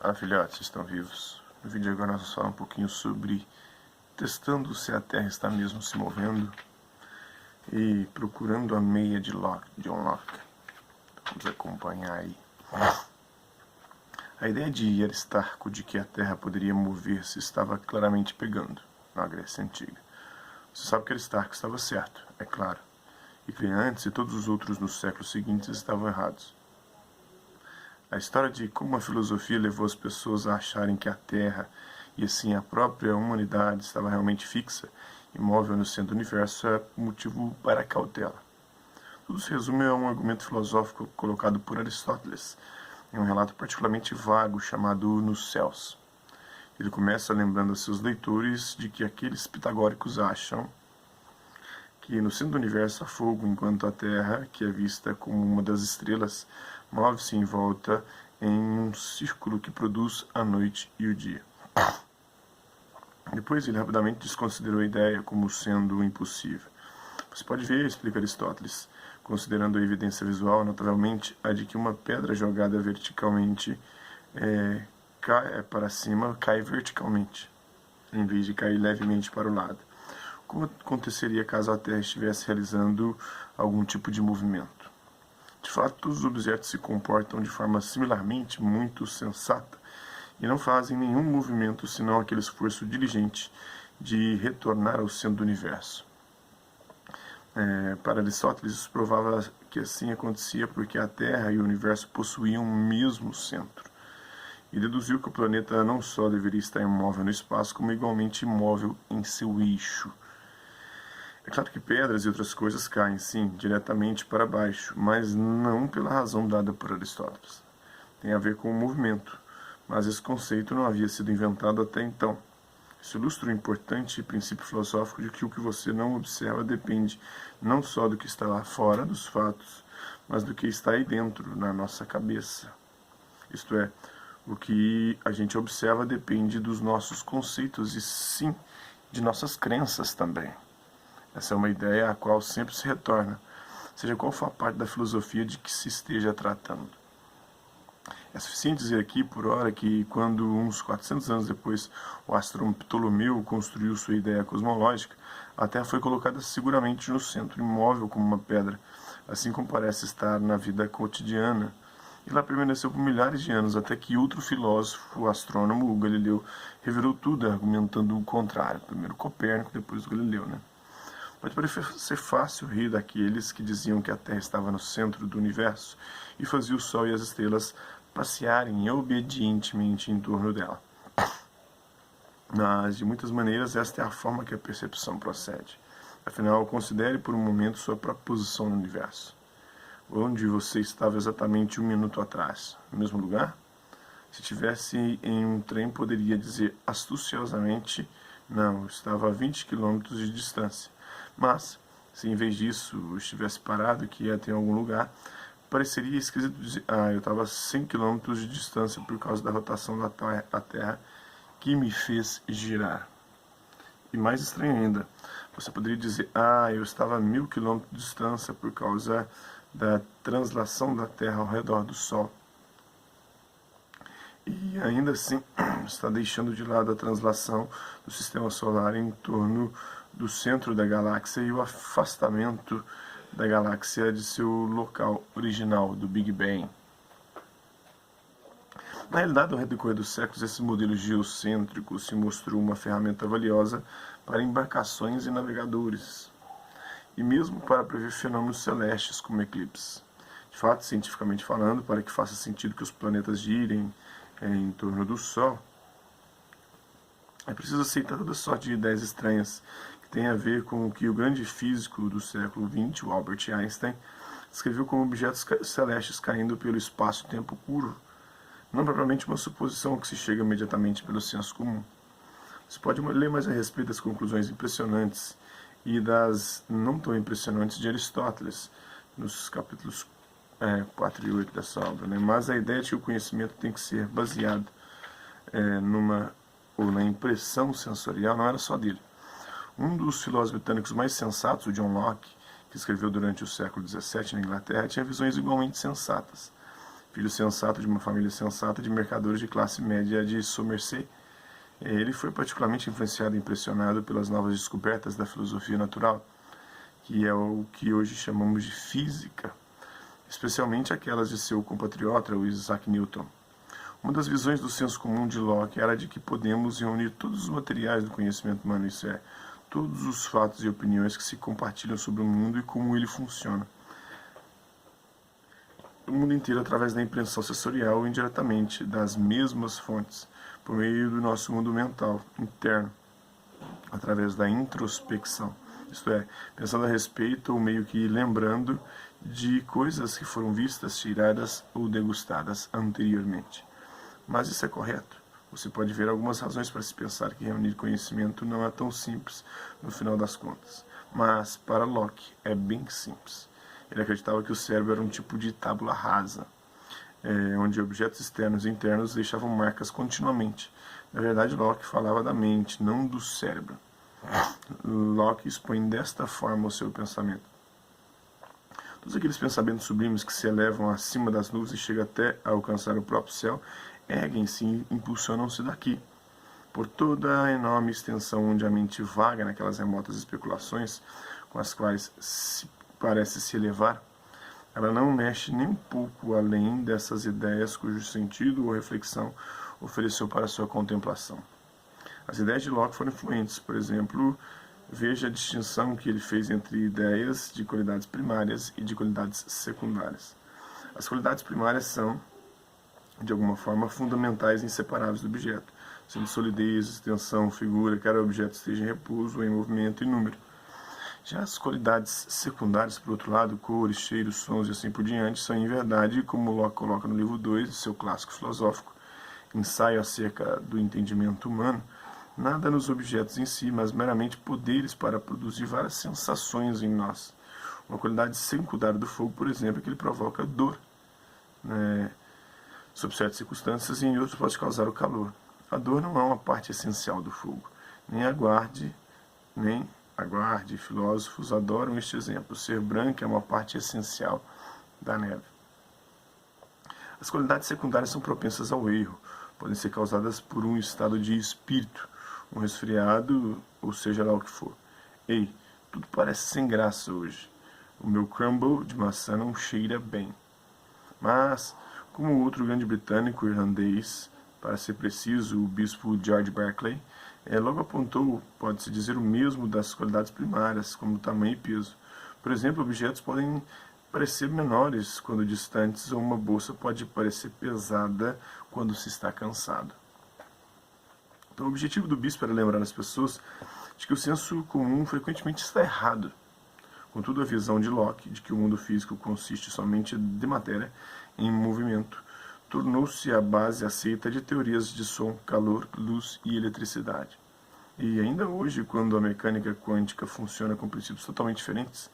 Ah, filhotes, estão vivos. No vídeo agora nós vamos falar um pouquinho sobre testando se a Terra está mesmo se movendo e procurando a meia de John Locke. Vamos acompanhar aí. A ideia de Aristarco de que a Terra poderia mover-se estava claramente pegando na Grécia Antiga. Você sabe que Aristarco estava certo, é claro, e Cleantes e todos os outros nos séculos seguintes estavam errados. A história de como a filosofia levou as pessoas a acharem que a Terra, e assim a própria humanidade, estava realmente fixa, imóvel no centro do universo, é motivo para cautela. Tudo se resume a um argumento filosófico colocado por Aristóteles, em um relato particularmente vago chamado Nos Céus. Ele começa lembrando a seus leitores de que aqueles pitagóricos acham que no centro do universo há fogo, enquanto a Terra, que é vista como uma das estrelas, move-se em volta em um círculo que produz a noite e o dia. Depois ele rapidamente desconsiderou a ideia como sendo impossível. Você pode ver, explica Aristóteles, considerando a evidência visual, notavelmente a de que uma pedra jogada verticalmente para cima cai verticalmente, em vez de cair levemente para o lado. Como aconteceria caso a Terra estivesse realizando algum tipo de movimento? De fato, todos os objetos se comportam de forma similarmente muito sensata e não fazem nenhum movimento senão aquele esforço diligente de retornar ao centro do universo. Para Aristóteles, isso provava que assim acontecia porque a Terra e o universo possuíam o mesmo centro, e deduziu que o planeta não só deveria estar imóvel no espaço, como igualmente imóvel em seu eixo. É claro que pedras e outras coisas caem, sim, diretamente para baixo, mas não pela razão dada por Aristóteles. Tem a ver com o movimento, mas esse conceito não havia sido inventado até então. Isso ilustra o importante princípio filosófico de que o que você não observa depende não só do que está lá fora dos fatos, mas do que está aí dentro, na nossa cabeça. Isto é, o que a gente observa depende dos nossos conceitos e, sim, de nossas crenças também. Essa é uma ideia à qual sempre se retorna, seja qual for a parte da filosofia de que se esteja tratando. É suficiente dizer aqui, por hora, que quando uns 400 anos depois o astrônomo Ptolomeu construiu sua ideia cosmológica, a Terra foi colocada seguramente no centro, imóvel como uma pedra, assim como parece estar na vida cotidiana, e lá permaneceu por milhares de anos, até que outro filósofo, o astrônomo, o Galileu, revelou tudo, argumentando o contrário. Primeiro Copérnico, depois o Galileu, Pode parecer ser fácil rir daqueles que diziam que a Terra estava no centro do universo e fazia o Sol e as estrelas passearem obedientemente em torno dela. Mas, de muitas maneiras, esta é a forma que a percepção procede. Afinal, considere por um momento sua própria posição no universo. Onde você estava exatamente um minuto atrás? No mesmo lugar? Se estivesse em um trem, poderia dizer astuciosamente: não, eu estava a 20 km de distância. Mas, se em vez disso estivesse parado, que ia ter algum lugar, pareceria esquisito dizer: eu estava a 100 km de distância por causa da rotação da Terra que me fez girar. E mais estranho ainda, você poderia dizer: eu estava a 1000 km de distância por causa da translação da Terra ao redor do Sol. E ainda assim, está deixando de lado a translação do sistema solar em torno do centro da galáxia e o afastamento da galáxia de seu local original, do Big Bang. Na realidade, ao decorrer dos séculos, esse modelo geocêntrico se mostrou uma ferramenta valiosa para embarcações e navegadores, e mesmo para prever fenômenos celestes como eclipses. De fato, cientificamente falando, para que faça sentido que os planetas girem em torno do Sol, é preciso aceitar toda sorte de ideias estranhas que têm a ver com o que o grande físico do século XX, o Albert Einstein, descreveu como objetos celestes caindo pelo espaço-tempo puro, não propriamente uma suposição que se chega imediatamente pelo senso comum. Você pode ler mais a respeito das conclusões impressionantes e das não tão impressionantes de Aristóteles, nos capítulos 4 e 8 dessa obra. Mas a ideia de que o conhecimento tem que ser baseado na impressão sensorial não era só dele. Um dos filósofos britânicos mais sensatos, o John Locke, que escreveu durante o século XVII na Inglaterra, tinha visões igualmente sensatas. filho sensato de uma família sensata de mercadores de classe média de Somerset. Ele foi particularmente influenciado e impressionado pelas novas descobertas da filosofia natural, que é o que hoje chamamos de física, especialmente aquelas de seu compatriota, o Isaac Newton. Uma das visões do senso comum de Locke era de que podemos reunir todos os materiais do conhecimento humano, isso é, todos os fatos e opiniões que se compartilham sobre o mundo e como ele funciona. O mundo inteiro através da impressão sensorial ou indiretamente das mesmas fontes, por meio do nosso mundo mental interno, através da introspecção, isto é, pensando a respeito ou meio que lembrando de coisas que foram vistas, tiradas ou degustadas anteriormente. Mas isso é correto. Você pode ver algumas razões para se pensar que reunir conhecimento não é tão simples no final das contas. Mas, para Locke, é bem simples. Ele acreditava que o cérebro era um tipo de tábula rasa, onde objetos externos e internos deixavam marcas continuamente. Na verdade, Locke falava da mente, não do cérebro. Locke expõe desta forma o seu pensamento. Todos aqueles pensamentos sublimes que se elevam acima das nuvens e chegam até a alcançar o próprio céu, erguem-se e impulsionam-se daqui, por toda a enorme extensão onde a mente vaga naquelas remotas especulações com as quais parece se elevar. Ela não mexe nem um pouco além dessas ideias cujo sentido ou reflexão ofereceu para sua contemplação. As ideias de Locke foram influentes, por exemplo, veja a distinção que ele fez entre ideias de qualidades primárias e de qualidades secundárias. As qualidades primárias são, de alguma forma, fundamentais e inseparáveis do objeto, sendo solidez, extensão, figura, quer o objeto esteja em repouso ou em movimento e número. Já as qualidades secundárias, por outro lado, cores, cheiros, sons e assim por diante, são em verdade, como Locke coloca no livro 2 do seu clássico filosófico, Ensaio acerca do entendimento humano, nada nos objetos em si, mas meramente poderes para produzir várias sensações em nós. Uma qualidade secundária do fogo, por exemplo, é que ele provoca dor, sob certas circunstâncias, e em outros pode causar o calor. A dor não é uma parte essencial do fogo. Nem aguarde, filósofos adoram este exemplo. Ser branco é uma parte essencial da neve. As qualidades secundárias são propensas ao erro. Podem ser causadas por um estado de espírito, um resfriado, ou seja lá o que for. Ei, tudo parece sem graça hoje. O meu crumble de maçã não cheira bem. Mas, como outro grande britânico irlandês, para ser preciso, o bispo George Berkeley, logo apontou, pode-se dizer o mesmo das qualidades primárias, como tamanho e peso. Por exemplo, objetos podem parecer menores quando distantes, ou uma bolsa pode parecer pesada quando se está cansado. Então, o objetivo do bispo era lembrar as pessoas de que o senso comum frequentemente está errado. Contudo, a visão de Locke, de que o mundo físico consiste somente de matéria em movimento, tornou-se a base aceita de teorias de som, calor, luz e eletricidade. E ainda hoje, quando a mecânica quântica funciona com princípios totalmente diferentes,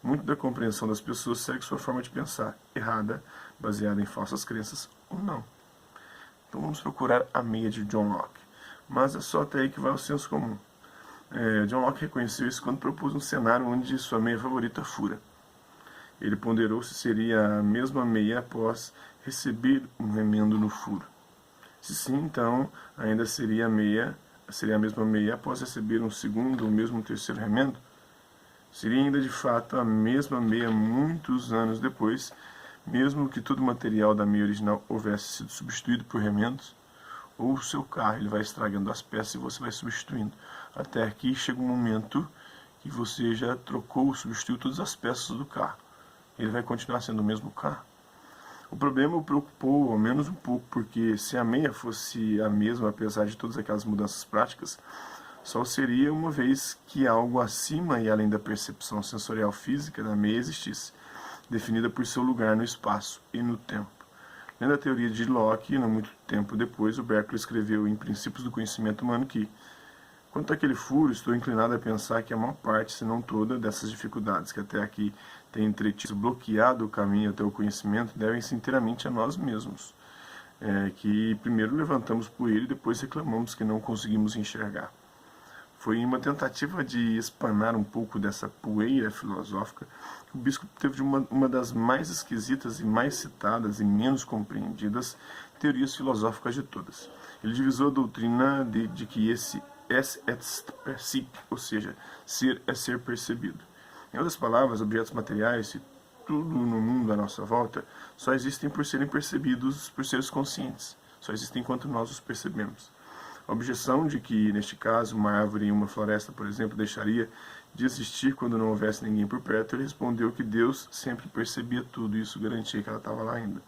muito da compreensão das pessoas segue sua forma de pensar, errada, baseada em falsas crenças ou não. Então vamos procurar a meia de John Locke. Mas é só até aí que vai o senso comum. John Locke reconheceu isso quando propôs um cenário onde sua meia favorita fura. Ele ponderou se seria a mesma meia após receber um remendo no furo. Se sim, então ainda seria a mesma meia após receber um segundo ou mesmo um terceiro remendo? Seria ainda de fato a mesma meia muitos anos depois, mesmo que todo o material da meia original houvesse sido substituído por remendos? Ou o seu carro ele vai estragando as peças e você vai substituindo, até que chega um momento que você já trocou, substituiu todas as peças do carro. Ele vai continuar sendo o mesmo carro? O problema o preocupou, ao menos um pouco, porque se a meia fosse a mesma, apesar de todas aquelas mudanças práticas, só seria uma vez que algo acima e além da percepção sensorial física da meia existisse, definida por seu lugar no espaço e no tempo. Lendo a teoria de Locke, não muito tempo depois, o Berkeley escreveu em Princípios do Conhecimento Humano que, quanto àquele furo, estou inclinado a pensar que a maior parte, se não toda, dessas dificuldades que até aqui têm entretido, bloqueado o caminho até o conhecimento, devem-se inteiramente a nós mesmos, que primeiro levantamos poeira e depois reclamamos que não conseguimos enxergar. Foi em uma tentativa de espanar um pouco dessa poeira filosófica que o bispo teve uma das mais esquisitas e mais citadas e menos compreendidas teorias filosóficas de todas. Ele divisou a doutrina de que esse es et percip, ou seja, ser é ser percebido. Em outras palavras, objetos materiais e tudo no mundo à nossa volta só existem por serem percebidos por seres conscientes. Só existem enquanto nós os percebemos. A objeção de que, neste caso, uma árvore em uma floresta, por exemplo, deixaria de existir quando não houvesse ninguém por perto, ele respondeu que Deus sempre percebia tudo e isso garantia que ela estava lá ainda.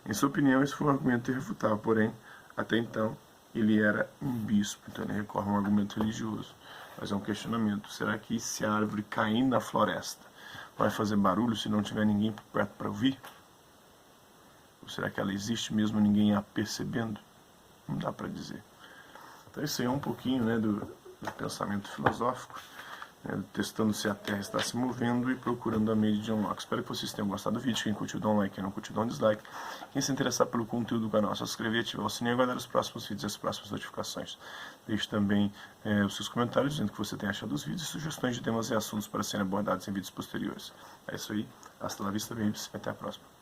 Em sua opinião, isso foi um argumento irrefutável, porém, até então, ele era um bispo, então ele recorre a um argumento religioso. Mas é um questionamento: será que se a árvore cair na floresta vai fazer barulho se não tiver ninguém por perto para ouvir? Ou será que ela existe mesmo ninguém a percebendo? Não dá para dizer. Então isso aí é um pouquinho, né, do pensamento filosófico, né, testando se a Terra está se movendo e procurando a mente de John Locke. Espero que vocês tenham gostado do vídeo. Quem curtiu, dá um like. Quem não curtiu, dá um dislike. Quem se interessar pelo conteúdo do canal, é só se inscrever, ativar o sininho e aguardar os próximos vídeos e as próximas notificações. Deixe também os seus comentários dizendo o que você tem achado dos vídeos e sugestões de temas e assuntos para serem abordados em vídeos posteriores. É isso aí. Hasta la vista, babies. Até a próxima.